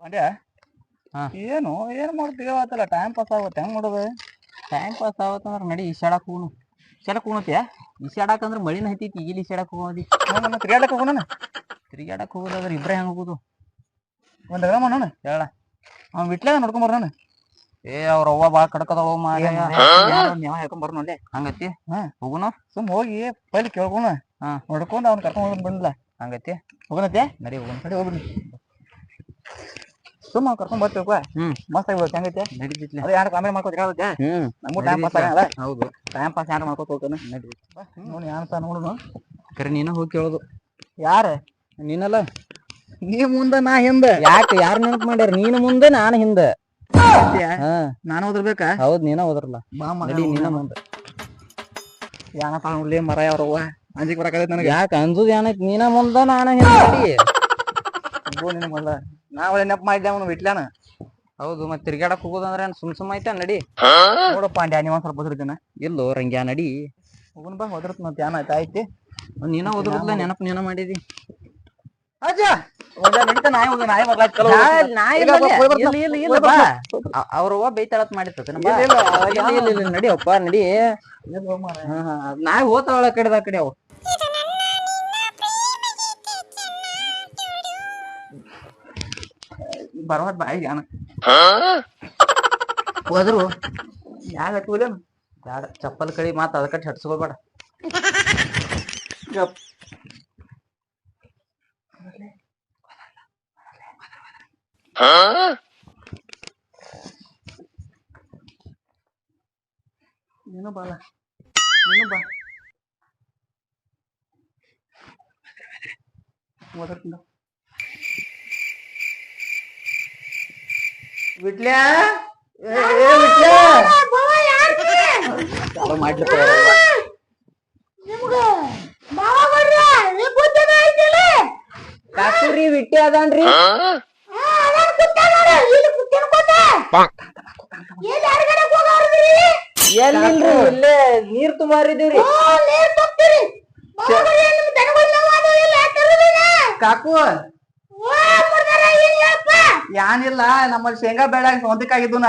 ಪಾಂಡ್ಯ ಹಾ. ಏನು ಏನ್ ಮಾಡ್ತೀವಿ ಆತಲ್ಲ ಟೈಮ್ ಪಾಸ್ ಆಗುತ್ತೆ ಹೆಂಗ್ ಮಾಡೋದು? ಟೈಮ್ ಪಾಸ್ ಆವತ್ತಂದ್ರ ನಡಿ ಈಸಾಡಕ್ ಹೋಗುನು. ಈಸಾಡಕ್ ಹೋಗತ್ಯ? ಈಸಾಡಕ್ ಅಂದ್ರ ಮಳಿನ ಹತ್ತೈತಿ, ಈಗಿಲ್ ಈಸಾಡಕ್ ಹೋಗೋದಿ. ನಮ್ಮ ತಿರ್ಗಾಡಕ್ ಹೋಗೋಣ. ತಿರ್ಗ್ಯಾಡಕ್ ಹೋಗೋದಾದ್ರ ಇಬ್ರೇ ಹೆಂಗ್ ಹೋಗುದು? ಒಂದ್ ಹೇಳ ಮಾಡೋಣ. ಹೇಳ. ಅವ್ನ್ ಬಿಟ್ಲೆ ನೋಡ್ಕೊಂಡ್ ಬರೋಣ. ಅವ್ರ ಅವ್ವ ಬಾಳ ಕಡಕದವ ಮಾರಾಯ. ನ್ಯಾವ ಹೇಳ್ಕೊಂಡ್ ಬರ್ನು ಅಲ್ಲೇ ಹಂಗತಿ. ಹೋಗುನು. ಸುಮ್ ಹೋಗಿ ಪೈಲ್ ಕೇಳ್ಕೊಣ. ನೋಡ್ಕೊಂಡು ಅವ್ನ ಕರ್ಕೊಂಡ್ ಹೋಗೋಣ ಬಂದಿಲ್ಲ ಹಂಗತಿ. ಹೋಗೋಣತ್ತೆ? ನಡಿ ಹೋಗುನು. ನಡಿ ಹೋಗ್ಬಿಡಿ. ಸುಮ್ಮ ಕರ್ಕೊಂಡ್ ಬರ್ತೀವಪ್ಪ. ಮಸ್ತ್ ಆಗಿಬಿಡುತ್ತೆ. ಹೆಂಗೈತೆ? ನಡಿತಿತ್ಲೆ. ಅದೇ ಯಾರು ಕಾಮೇಲೆ ಮಾಡ್ಕೋತ ಇರೋದಕ್ಕೆ ನಮಗೂ ಟೈಮ್ ಪಾಸ್ ಆಗಲ್ಲ. ಹೌದು, ಟೈಮ್ ಪಾಸ್ ಯಾರು ಮಾಡ್ಕೋತ ಹೋಗ್ತಾನೆ. ನಡಿ ನೋಡಿ ಯಾರಂತ ನೋಡುನು. ಕರೆ ನೀನ ಹೋಗಿ ಕೇಳೋದು. ಯಾರ? ನೀನಲ್ಲ. ನೀ ಮುಂದ ನಾ ಹಿಂದ. ಯಾಕೆ ಯಾರು ನೆನಪು ಮಾಡ್ಯಾರ? ನೀನು ಮುಂದೆ ನಾನು ಹಿಂದೆ. ನಾನು ಓದಿರ್ಬೇಕಾ? ಹೌದ್, ನೀನ ಹೋದ್ರಲ್ಲ. ಬಾ ನಡಿ ನೀನ ಮುಂದೆ. ಯಾನ ತಾಳ್ಲಿ ಮರ ಅವ್ರವ್ವ ಅಂಜಿಕ್ ಬರಕೈತೆ ನನಗೆ. ಯಾಕೆ ಅಂಜುದ್ ಏನೈತಿ? ನೀನ ಮುಂದ ನಾನು ಹಿಂದೆ. ನಡಿ ನಿನಗೆ ಮೊದಲ ನಾ ಒಳ್ಳೆ ನೆನಪು ಮಾಡಿದ್ದೆ ಅವನು ಬಿಟ್ಲಾನ. ಹೌದು, ಮತ್ತೆ ತಿರ್ಗಾಡಕ್ ಹೋಗೋದಂದ್ರೆ ಸುಮ್ ಐತೆ. ನಡಿ ನೋಡಪ್ಪ ಅಂಡ್ಯಾ ನೀವ್ ಒಂದ್ ಸ್ವಲ್ಪ ಹೋದ್ರತೇನ. ಇಲ್ಲೋ ರಂಗ್ಯಾ, ನಡಿ ಹೋಗುನ್ ಬಾ. ಹೋದ್ರತ್ ಮತ್ತೆ ಏನ ಆಯ್ತು. ನೀನ ಹೋದ್ರಲ್ಲ, ನೆನಪು ನೀನ ಮಾಡಿದಿ. ಅಜ್ಜ ನಡೀತಾ ನಾಯಿ ಹೋಗ ನಾಯಿ ಬರ್ಲಾಕ್ ಅವ್ರವ್ವ ಬೈತಾಳತ್ ಮಾಡಿರ್ತದ. ನಡಿಯಪ್ಪ ನಡಿ. ನಾಯಿ ಹೋತಾವಳ ಕಡೆದ ಕಡೆ. ಅವು ಬರೋದ್ ಬಾಯಿ ಜಾನ ಹೋದ್ರು ಯಾಕ ಹಚ್ಕೋಲೇನು? ಬ್ಯಾಡ, ಚಪ್ಪಲ್ ಕಡಿ ಮಾತ ಅದಕ್ಕೆ ಹಟ್ಸ್ಕೋಬೇಡ. ನೀನು ಬಾಲ, ನೀನು ಬಾ. ಬಿಟ್ಲ್ಯಾ ಕಾಕುರಿ ಬಿಟ್ಟಿ ಅದನ್ರಿ. ಎಲ್ಲಿಲ್ರಿ, ಇಲ್ಲೇ ನೀರ್ ತುಂಬಾರಿದೀವ್ರಿ. ಕಾಕು ಯಾನಿಲ್ಲ, ನಮ್ಮಲ್ಲಿ ಶೇಂಗಾ ಬೇಡ ಒಂದಕ್ಕಾಗಿದ್ದುನ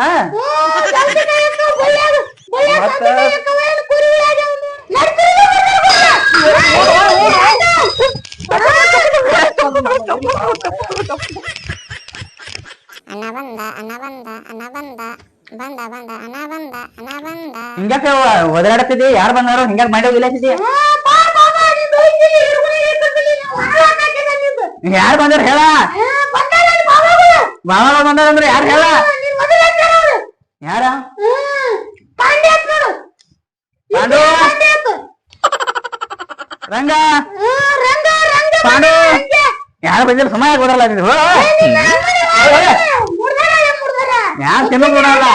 ಹಿಂಗ್ಯಾಕ ಒದರಾಡತ್ತಿದಿ? ಯಾರು ಬಂದಾರೋ? ಹಿಂಗ್ಯಾಕ ಮಾಡಿ ವಿಲಾಸಿದಿ? ಯಾರು ಬಂದಾರ ಹೇಳ? ಬಾಬಾ ಬಂದಾರಂದ್ರೆ ಯಾರು ಹೇಳ? ಯಾರ? ಪಾಂಡು, ರಂಗ, ಪಾಂಡು ಯಾರು ಬಂದಿಲ್ಲ. ಸಮಯ ಕೊಡಲ್ಲ ನೀವು. ಯಾರು ತಿನ್ನ ಕೊಡಲ್ಲ.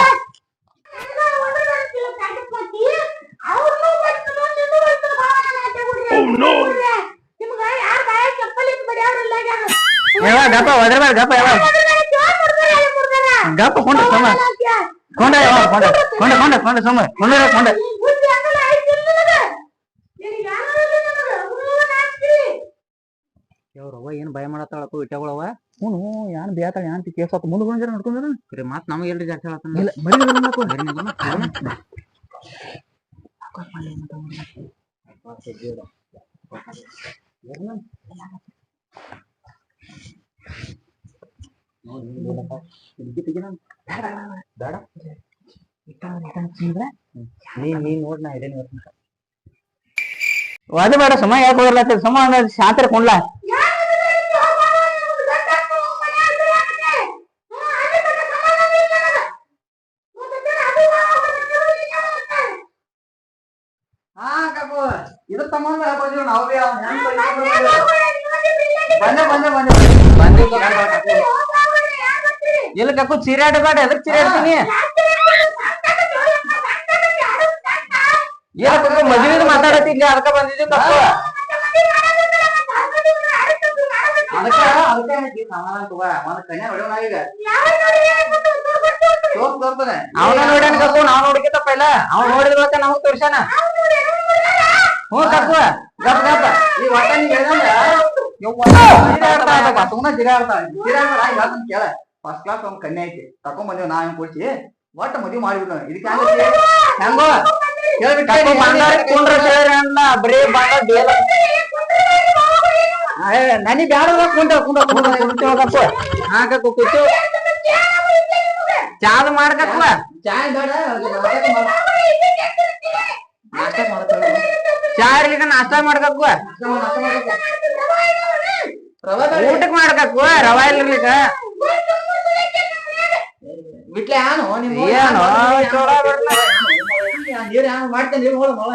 ಗಪ್ಪ ಒದರ್ಬೇಡ, ಗಪ್ಪ ಯಾವ ಗಪ್ಪ ಕೊಂಡ ಸಮ ಕೊಂಡ ಕೊಂಡ ಕೊಂಡ ಕೊಂಡ ಕೊಂಡ ಸಮ ಕೊಂಡ ಕೊಂಡ. ಅವ್ರವ್ವ ಏನ್ ಭಯ ಮಾಡತ್ತಾಳಪ್ಪ ಇಟ್ಟಗಳವ. ಹ್ಞೂ ಯಾನ್ ಬೇತಾಳ ಯಾನ್ ಕೇಸತ್ ಮುಂದೆ ಬಂದಿರ ನೋಡ್ಕೊಂಡ್ರ ಕರೆ ಮಾತ್ ನಮಗೆ ಎಲ್ರಿ ಜಾಸ್ತಿ ಹೇಳತ್ತ. ಇಲ್ಲ ಬರೀ ನೀನ್ ನೋಡ್ ನಾ ಇದೇನಿ ಅದು ಬೇಡ. ಸಮಯ ಯಾಕೆ ಹೋಗ್ಲತ್ತ? ಸಮ ಶಾಂತರ ಕೊಂಡ್ಲ ಇದು ಸಂಬಂಧ ನಾವು ಬಂದೆ ಬಂದೆ ಬಂದೆ ಬಂದೆ. ಇಲ್ಲ ಕಕ್ಕು ಚೀರಾಡಬೇಡ. ಎದಕ್ ಚೀರಾಡ್ತೀನಿ? ಏನಕ್ಕ ಮದುವೆ ಮಾತಾಡತ್ತಿದ್ಲಿ ಅದಕ್ಕ ಬಂದಿದ್ವಿ ಕಕ್ಕು. ಅದಕ್ಕ ಅದಕ್ಕೆ ಸಮಾಧಾನ ತಗೋ. ಒಂದ್ ಕನ್ಯಾ ಹೊಡೆಯೋಣ ಈಗ. ಅವನ ನೋಡ್ಯಾನ ಕಕ್ಕು, ನಾವ್ ನೋಡಿಕತ್ತ ಪೈಲ. ಅವ್ ನೋಡಿದ್ರಕ್ಕ ನಮಗ್ ತೋರ್ಸಾನ. ಹ್ಞೂ ಕಕ್ಕು ಗಪ್ ಗಪ್. ಈ ಒಟ್ಟ ನೀವ್ ಹೇಳ್ದಂಗ ಜಿರಾಡ್ತಾ ಜಿರಾಡ್ತಾ ಕೇಳ ಫಸ್ಟ್ ಕ್ಲಾಸ್ ಒಂದ್ ಕನ್ಯೆ ಐತಿ ಕರ್ಕೊಂಡ್ ಬಂದೇವ್ ನಾವ್ ಕೊಡ್ಸಿ ಒಟ್ಟ ಮದ್ವಿ ಮಾಡಿಬಿಟ್ಟು ಇದಕ್ಕೆ ಹೆಂಗೋ ಕರ್ಕೊಂಡ್ ಬಂದಾರ ಕುಂಡ್ರ ಸೇರಲ್ಲ ಬರೀ ಬಂದ ಬೇಲ ನನಿ ಬ್ಯಾಡ ಕುಂಟ ಕುಂಟ ಕುಂಟ ಕುಂಟು ಹಾ ಕಕ್ಕು ಕುಚ್ಚು ಚಾಲು ಮಾಡ್ಕಕ್ವ ಚಾಯ್ ಬೇಡ ನಾಷ್ಟ ಮಾಡ್ತಾಳ ಚಾ ಇರ್ಲಿಕ್ಕ ನಾಷ್ಟ ಮಾಡ್ಕಕ್ವ ಊಟಕ್ ಮಾಡ್ಕಕ್ವ ರವಾ ಇರ್ಲಿಕ್ಕ ಬಿಟ್ಲೆ ಯಾನು ನಿಮ್ ಏನೋ ಚೋಳ ಬರ್ಲ ನೀರ್ ಹ್ಯಾಂಗ ಮಾಡ್ತೇನೆ ನೀವ್ ನೋಡ ಮಳ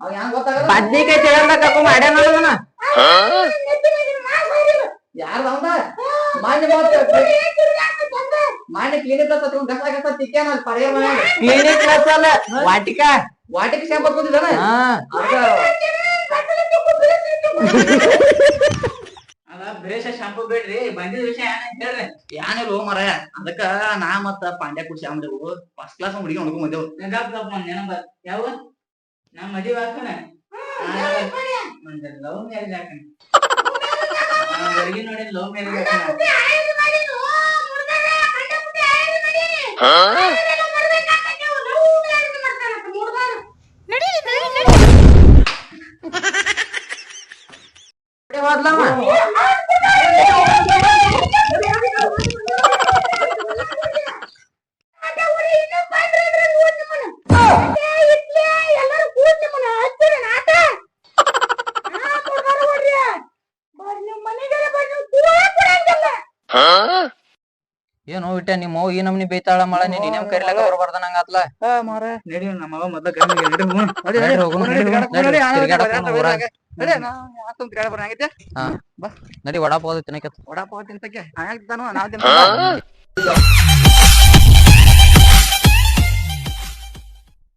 ಅವ್ ಹ್ಯಾಂಗ ಗೊತ್ತಾಗಲ್ಲ ಬದ್ನಿಕಾಯಿ ತೆಗಂದ ಕಕ್ಕು ಮಾಡ್ಯಾನ ಅದನ್ನ ಯಾರ್ದ ಅವಂದ ಮಾನ್ಯ ಮಾನ್ಯ ಕ್ಲಿನಿಕ್ ಗಸ ತಿಕ್ಕ್ಯಾನ ಪಡೆಯ ಕ್ಲಿನಿಕ್ ಕ್ಲಾಸ್ ಅಲ್ಲ ವಾಟಿಕ ವಾಟಿಗೆ ಶಾಂಪ್ ಬಂದಿದ್ದಾನ ಅದ ಬ್ರೇಷ ಶಾಂಪು ಬೇಡ್ರಿ ಬಂದಿದ ವಿಷಯ ಏನ್ ಹೇಳ್ರಿ ಏನಿಲ್ಲ ಮರ ಅದಕ್ಕ ನಾ ಮತ್ತ ಪಾಂಡ್ಯ ಕುಡ್ಸಿ ಆಮ್ಲೆವು ಫಸ್ಟ್ ಕ್ಲಾಸ್ ಹುಡುಗಿ ಹುಡ್ಕೊಂಡ್ ಬಂದೇವು ಯಾವ ನಾ ಮದುವೆ ಹಾಕಣ ಲವ್ ಮ್ಯಾರೇಜ್ ಹಾಕಣ ಹುಡುಗಿ ನೋಡಿ ಲವ್ ಮ್ಯಾರೇಜ್ ಹಾಕಣ ಹೋದ್ಲಮ್ಮ ಏನು ಬಿಟ್ಟ ನಿಮ್ಮ ಈ ನಮ್ನಿ ಬೇತಾಳ ಮಳ ನೀನ್ ಕರಿಲಾಕ ಬರ್ಬಾರ್ದ ನಂಗ ಆತ್ಲ ಮಾರ ನಡಿ ನಮ್ಮ ಮೊದ್ಲ ನಡಿ ವಡಾಪಾವ್ ತಿನ್ನಕ ವಡಾಪಾವ್ ತಿಂತಕ್ಕೆ ನಾವ್